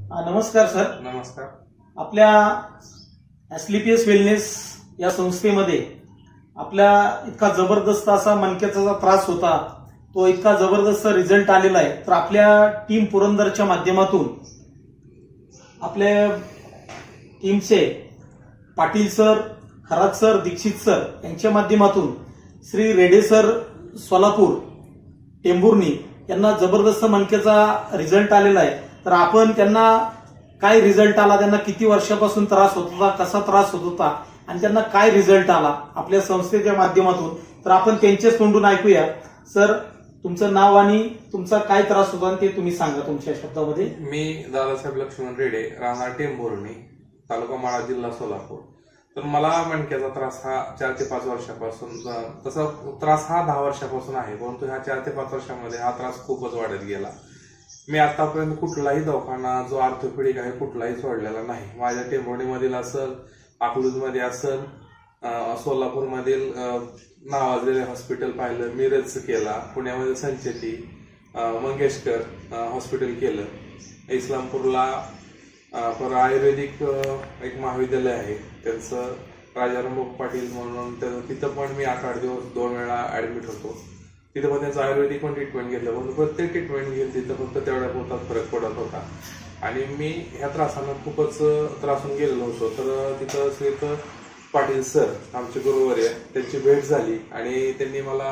नमस्कार सर. नमस्कार. आपल्या ॲस्क्लेपियस वेलनेस या संस्थेमध्ये आपल्या इतका जबरदस्त असा मणक्याचा जो त्रास होता तो इतका जबरदस्त रिझल्ट आलेला आहे. तर आपल्या टीम पुरंदरच्या माध्यमातून आपल्या टीमचे Patil sir, Kharat sir, Dikshit sir यांच्या माध्यमातून श्री रेडे सर सोलापूर टेंभुर्णी यांना जबरदस्त मणक्याचा रिझल्ट आलेला आहे. तर आपण त्यांना काय रिझल्ट आला, त्यांना किती वर्षापासून त्रास होत होता, कसा त्रास होत होता आणि त्यांना काय रिझल्ट आला आपल्या संस्थेच्या माध्यमातून, तर आपण त्यांच्याच तोंडून ऐकूया. सर, तुमचं नाव आणि तुमचा काय त्रास होता ते तुम्ही सांगा तुमच्या शब्दामध्ये. मी दादासाहेब लक्ष्मण रेडे, राहणार टेंभुर्णी, तालुका माळा, जिल्हा सोलापूर. तर मला मणक्याचा त्रास हा 4 ते 5 वर्षापासून, तसा त्रास हा 10 वर्षापासून आहे, परंतु ह्या 4 ते 5 वर्षामध्ये हा त्रास खूपच वाढत गेला. मी आतापर्यंत कुठलाही दवाखाना जो ऑर्थोपेडिक आहे कुठलाही सोडलेला नाही. माझ्या टेंभुर्णीमधील असेल, अकलूजमध्ये असेल, सोलापूरमधील नावाजलेले हॉस्पिटल पाहिलं, मिरजचं केला, पुण्यामध्ये संचेती, मंगेशकर हॉस्पिटल केलं, इस्लामपूरला पर आयुर्वेदिक एक महाविद्यालय आहे त्यांचं, राजाराम पाटील म्हणून, तिथं पण मी 8-8 दिवस 2 वेळा ऍडमिट होतो. तिथं पण त्यांचं आयुर्वेदिक पण ट्रीटमेंट घेतलं, पण प्रत्येक ट्रीटमेंट घेईल तिथं फक्त तेवढ्या पुरतात फरक पडत होता. आणि मी ह्या त्रासानं खूपच त्रासून गेलेलो होतो. तर तिथं श्रीत पाटील सर, आमचे गुरुवर्य, त्यांची भेट झाली आणि त्यांनी मला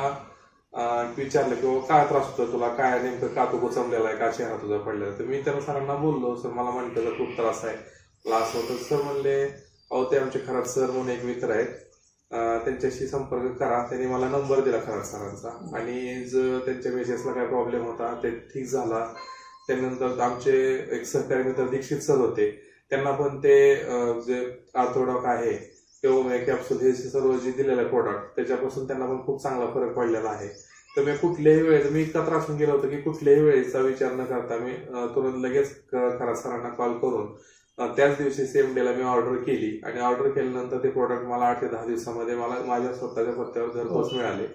विचारलं की बाबा काय त्रास होतो तुला, काय नेमकं का तू गोचमलेला आहे, का चेहरा तुझा पडलेला. तर मी त्या सरांना बोललो, सर मला मणक्याचा खूप त्रास आहे, मला असं होतं. सर म्हणले, अहो ते आमचे खरात सर म्हणून एक मित्र आहेत, त्यांच्याशी संपर्क करा. त्यांनी मला नंबर दिला खरात सरांचा आणि जर त्यांच्या मेसेसला काय प्रॉब्लेम होता ते ठीक झाला. त्यानंतर आमचे एक सहकारी मित्र दीक्षित सर होते, त्यांना पण ते जे ऑर्थोडॉक आहे किंवा कॅप्सूल हे सर्व जे दिलेलं आहे प्रोडक्ट, त्याच्यापासून त्यांना पण खूप चांगला फरक पडलेला आहे. तर मी कुठल्याही वेळेस, मी इतका त्रासून गेलो होतो की कुठल्याही वेळेचा विचार न करता मी तुरंत लगेच खरात सरांना कॉल करून त्याच दिवशी सेम डेला मी ऑर्डर केली आणि ऑर्डर केल्यानंतर ते प्रोडक्ट मला 8 ते 10 दिवसामध्ये मला माझ्या स्वतःच्या पत्त्यावर घरपोच मिळाले.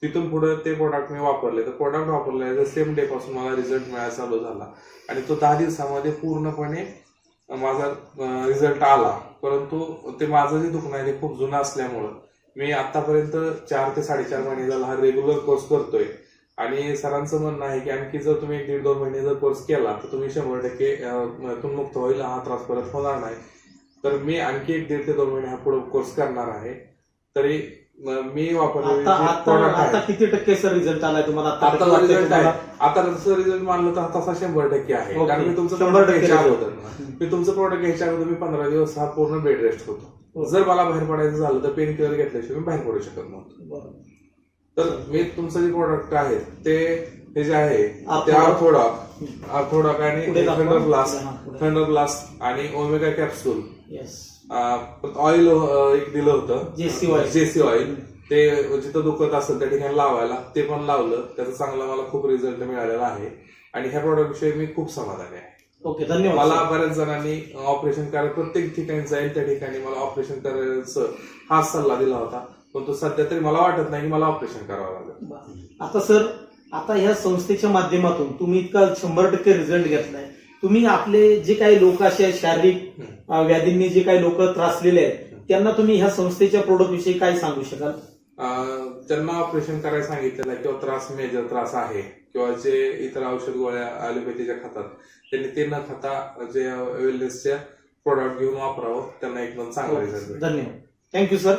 तिथून पुढे ते प्रोडक्ट मी वापरले. तर प्रोडक्ट वापरल्याच्या सेम डे पासून मला रिझल्ट मिळायला चालू झाला आणि तो 10 दिवसामध्ये पूर्णपणे माझा रिझल्ट आला. परंतु ते माझं जे दुखणं आहे ते खूप जुनं असल्यामुळं मी आतापर्यंत 4 ते 4.5 महिने झाला हा रेग्युलर कोर्स करतोय. आणि सरांचं म्हणणं आहे की आणखी जर तुम्ही 1-1.5-2 महिने जर कोर्स केला तर तुम्ही 100% तुम मुक्त होईल, हा त्रास परत होणार नाही. तर मी आणखी 1-1.5 ते 2 महिने हा पुढे कोर्स करणार आहे. तरी मी वापरलेले आता किती टक्के सर रिझल्ट आलाय तुम्हाला? आता रिझल्ट आहे, आता जसं रिझल्ट मानलं तर तसा 100% आहे. कारण मी तुमचं 100% घ्यायच्या अगोदर मी तुमचं प्रोडक्ट घ्यायच्या अगोदर मी 15 दिवस हा पूर्ण बेड रेस्ट होतो. जर मला बाहेर पडायचं झालं तर पेन किलर घेतल्याशिवाय मी बाहेर पडू शकत नव्हतो. तर मी तुमचं जे प्रोडक्ट आहे ते जे आहे ते ऑर्थोडॉक आणि थंडर ब्लास्ट आणि ओमेगा कॅप्सूल, ऑइल एक दिलं होतं जेसी ऑइल, ते जिथं दुखत असेल त्या ठिकाणी लावायला, ते पण लावलं. त्याचा चांगला मला खूप रिझल्ट मिळालेला आहे आणि ह्या प्रोडक्ट विषयी मी खूप समाधानी आहे. ओके, धन्यवाद. मला बऱ्याच जणांनी ऑपरेशन करायला, प्रत्येक ठिकाणी जाईल त्या ठिकाणी मला ऑपरेशन करायचं हा सल्ला दिला होता, पण तो सध्या तरी मला वाटत नाही की मला ऑपरेशन करावं लागेल. आता सर, आता ह्या संस्थेच्या माध्यमातून तुम्ही इतका 100% रिझल्ट घेतलाय. तुम्ही आपले जे काही लोक असे शारीरिक व्याधींनी जे काही लोक त्रासलेले आहेत त्यांना तुम्ही ह्या संस्थेच्या प्रोडक्ट विषयी काय सांगू शकाल? त्यांना ऑपरेशन करायला सांगितलेलं आहे किंवा मेजर त्रास आहे किंवा जे इतर औषध गोळ्या ॲलोपॅथीच्या खातात त्यांनी ते न खाता जे वेलनेसच्या प्रोडक्ट घेऊन वापरावं, त्यांना एकदम चांगला रिझल्ट. धन्यवाद, थँक्यू सर.